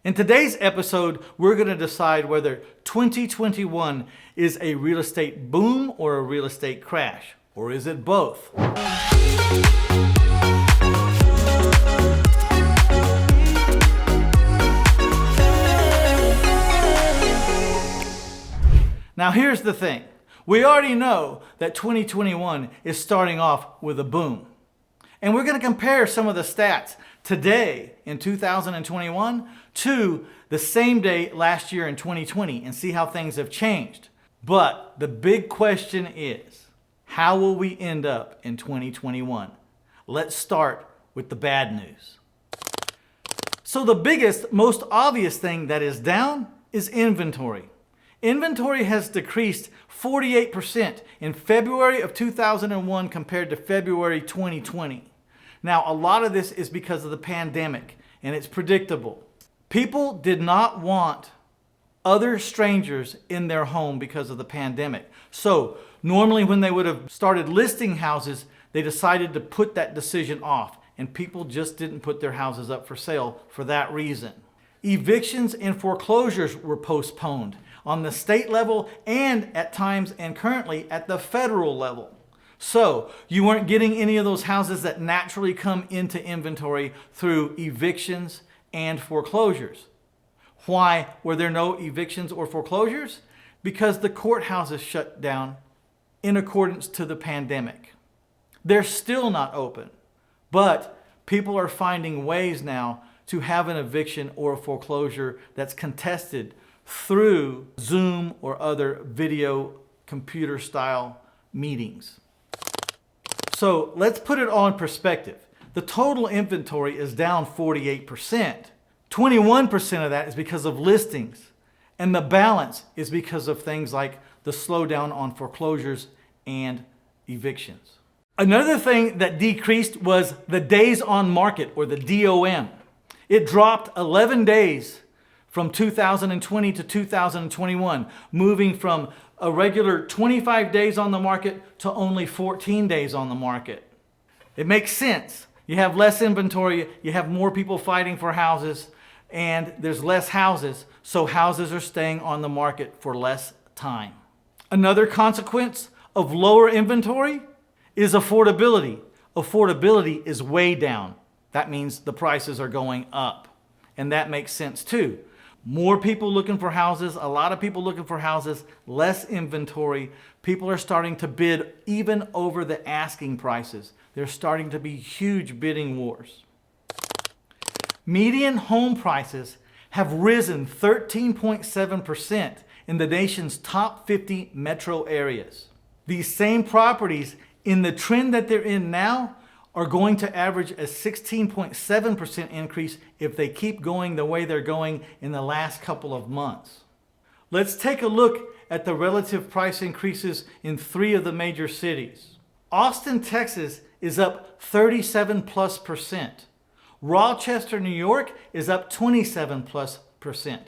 In today's episode, we're going to decide whether 2021 is a real estate boom or a real estate crash, or is it both? Now here's the thing. We already know that 2021 is starting off with a boom. And we're going to compare some of the stats today in 2021 to the same day last year in 2020 and see how things have changed. But the big question is, how will we end up in 2021? Let's start with the bad news. So the biggest, most obvious thing that is down is inventory. Inventory has decreased 48% in February of 2001 compared to February 2020. Now, a lot of this is because of the pandemic, and it's predictable. People did not want other strangers in their home because of the pandemic. So normally when they would have started listing houses, they decided to put that decision off, and people just didn't put their houses up for sale for that reason. Evictions and foreclosures were postponed on the state level and at times and currently at the federal level. So you weren't getting any of those houses that naturally come into inventory through evictions and foreclosures. Why were there no evictions or foreclosures? Because the courthouses shut down in accordance to the pandemic. They're still not open, but people are finding ways now to have an eviction or a foreclosure that's contested through Zoom or other video computer style meetings. So let's put it all in perspective. The total inventory is down 48%. 21% of that is because of listings, and the balance is because of things like the slowdown on foreclosures and evictions. Another thing that decreased was the days on market, or the DOM. It dropped 11 days from 2020 to 2021, moving from a regular 25 days on the market to only 14 days on the market. It makes sense. You have less inventory, you have more people fighting for houses, and there's less houses, so houses are staying on the market for less time. Another consequence of lower inventory is affordability. Affordability is way down. That means the prices are going up, and that makes sense too. More people looking for houses, a lot of people looking for houses, less inventory. People are starting to bid even over the asking prices. There's starting to be huge bidding wars. Median home prices have risen 13.7% in the nation's top 50 metro areas. These same properties in the trend that they're in now are going to average a 16.7% increase if they keep going the way they're going in the last couple of months. Let's take a look at the relative price increases in 3 of the major cities. Austin, Texas is up 37+%. Rochester, New York is up 27+%.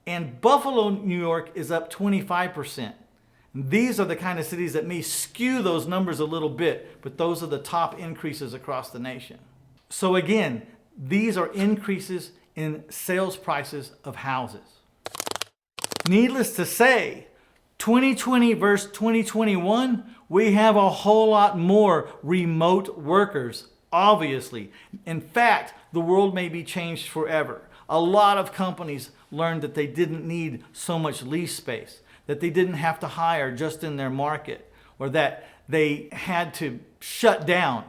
And Buffalo, New York is up 25%. These are the kind of cities that may skew those numbers a little bit, but those are the top increases across the nation. So again, these are increases in sales prices of houses. Needless to say, 2020 versus 2021, we have a whole lot more remote workers, obviously. In fact, the world may be changed forever. A lot of companies learned that they didn't need so much lease space, that they didn't have to hire just in their market, or that they had to shut down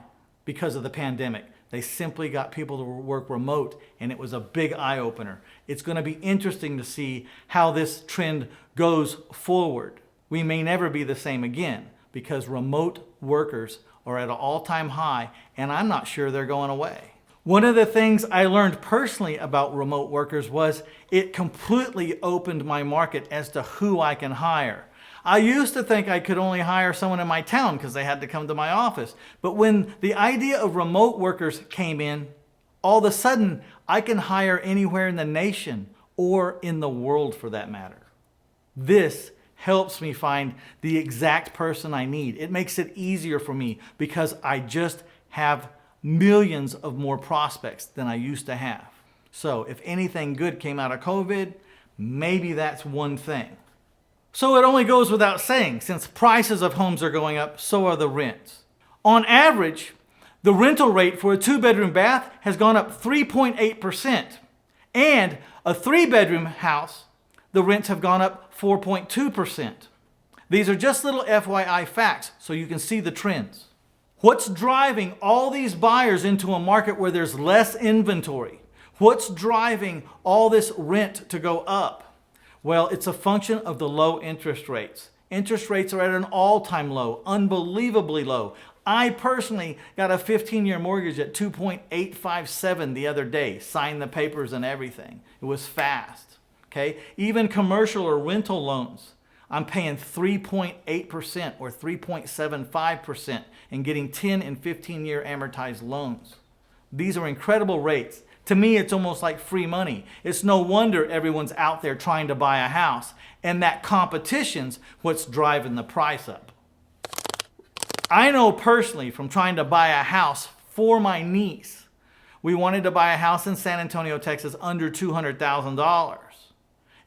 because of the pandemic. They simply got people to work remote, and it was a big eye-opener. It's going to be interesting to see how this trend goes forward. We may never be the same again because remote workers are at an all-time high, and I'm not sure they're going away. One of the things I learned personally about remote workers was it completely opened my market as to who I can hire. I used to think I could only hire someone in my town because they had to come to my office. But when the idea of remote workers came in, all of a sudden I can hire anywhere in the nation or in the world for that matter. This helps me find the exact person I need. It makes it easier for me because I just have millions of more prospects than I used to have. So if anything good came out of COVID, maybe that's one thing. So it only goes without saying, since prices of homes are going up, so are the rents. On average, the rental rate for a 2-bedroom bath has gone up 3.8%. And a 3-bedroom house, the rents have gone up 4.2%. These are just little FYI facts so you can see the trends. What's driving all these buyers into a market where there's less inventory? What's driving all this rent to go up? Well, it's a function of the low interest rates. Interest rates are at an all-time low, unbelievably low. I personally got a 15-year mortgage at 2.857 the other day, signed the papers and everything. It was fast, okay? Even commercial or rental loans, I'm paying 3.8% or 3.75% and getting 10 and 15-year amortized loans. These are incredible rates. To me, it's almost like free money. It's no wonder everyone's out there trying to buy a house, and that competition's what's driving the price up. I know personally from trying to buy a house for my niece. We wanted to buy a house in San Antonio, Texas under $200,000.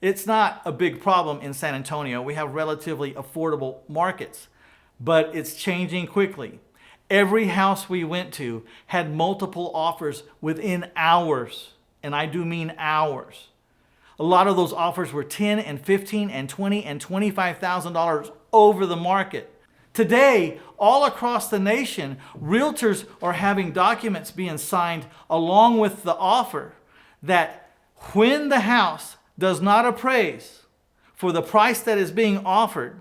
It's not a big problem in San Antonio. We have relatively affordable markets, but it's changing quickly. Every house we went to had multiple offers within hours, and I do mean hours. A lot of those offers were $10,000 and $15,000 and $20,000 and $25,000 over the market. Today, all across the nation, realtors are having documents being signed along with the offer that when the house does not appraise for the price that is being offered,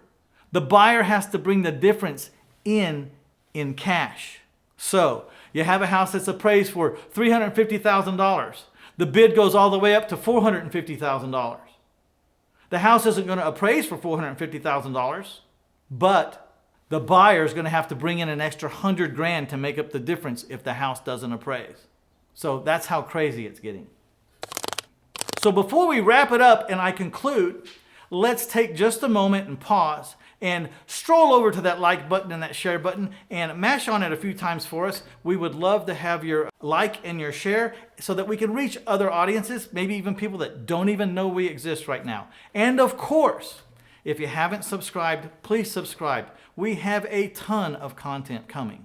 the buyer has to bring the difference in cash. So you have a house that's appraised for $350,000. The bid goes all the way up to $450,000. The house isn't going to appraise for $450,000, but the buyer is going to have to bring in an extra $100,000 to make up the difference if the house doesn't appraise. So that's how crazy it's getting. So before we wrap it up and I conclude, let's take just a moment and pause and stroll over to that like button and that share button and mash on it a few times for us. We would love to have your like and your share so that we can reach other audiences, maybe even people that don't even know we exist right now. And of course, if you haven't subscribed, please subscribe. We have a ton of content coming.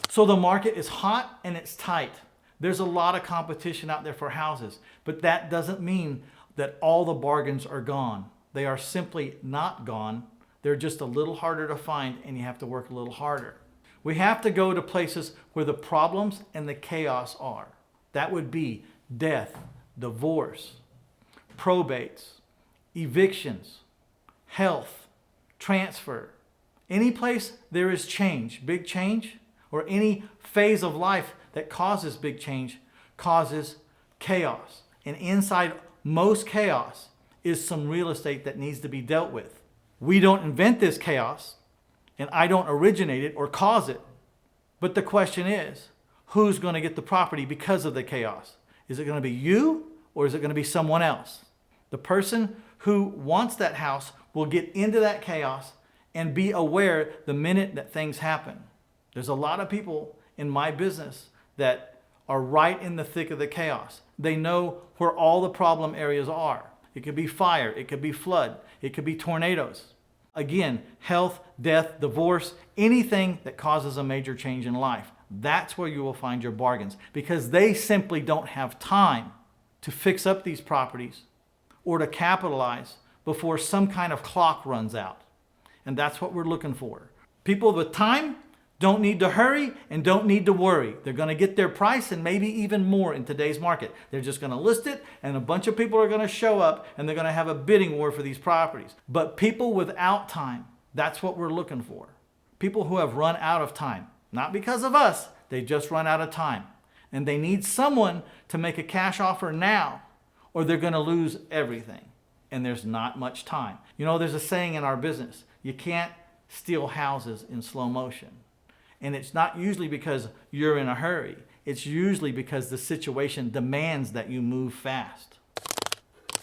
So the market is hot and it's tight. There's a lot of competition out there for houses, but that doesn't mean that all the bargains are gone. They are simply not gone. They're just a little harder to find and you have to work a little harder. We have to go to places where the problems and the chaos are. That would be death, divorce, probates, evictions, health, transfer. Any place there is change, big change, or any phase of life that causes big change causes chaos. And inside most chaos is some real estate that needs to be dealt with. We don't invent this chaos, and I don't originate it or cause it. But the question is, who's going to get the property because of the chaos? Is it going to be you or is it going to be someone else? The person who wants that house will get into that chaos and be aware the minute that things happen. There's a lot of people in my business that are right in the thick of the chaos. They know where all the problem areas are. It could be fire, it could be flood, it could be tornadoes. Again, health, death, divorce, anything that causes a major change in life. That's where you will find your bargains because they simply don't have time to fix up these properties or to capitalize before some kind of clock runs out. And that's what we're looking for. People with time don't need to hurry and don't need to worry. They're going to get their price and maybe even more in today's market. They're just going to list it and a bunch of people are going to show up and they're going to have a bidding war for these properties. But people without time, that's what we're looking for. People who have run out of time. Not because of us, they just run out of time. And they need someone to make a cash offer now or they're going to lose everything. And there's not much time. You know, there's a saying in our business, you can't steal houses in slow motion. And it's not usually because you're in a hurry. It's usually because the situation demands that you move fast.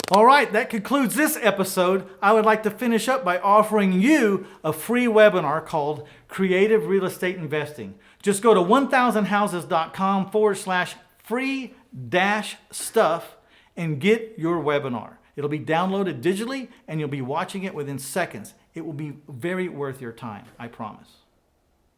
All right, that concludes this episode. I would like to finish up by offering you a free webinar called Creative Real Estate Investing. Just go to 1000houses.com/free stuff and get your webinar. It'll be downloaded digitally and you'll be watching it within seconds. It will be very worth your time, I promise.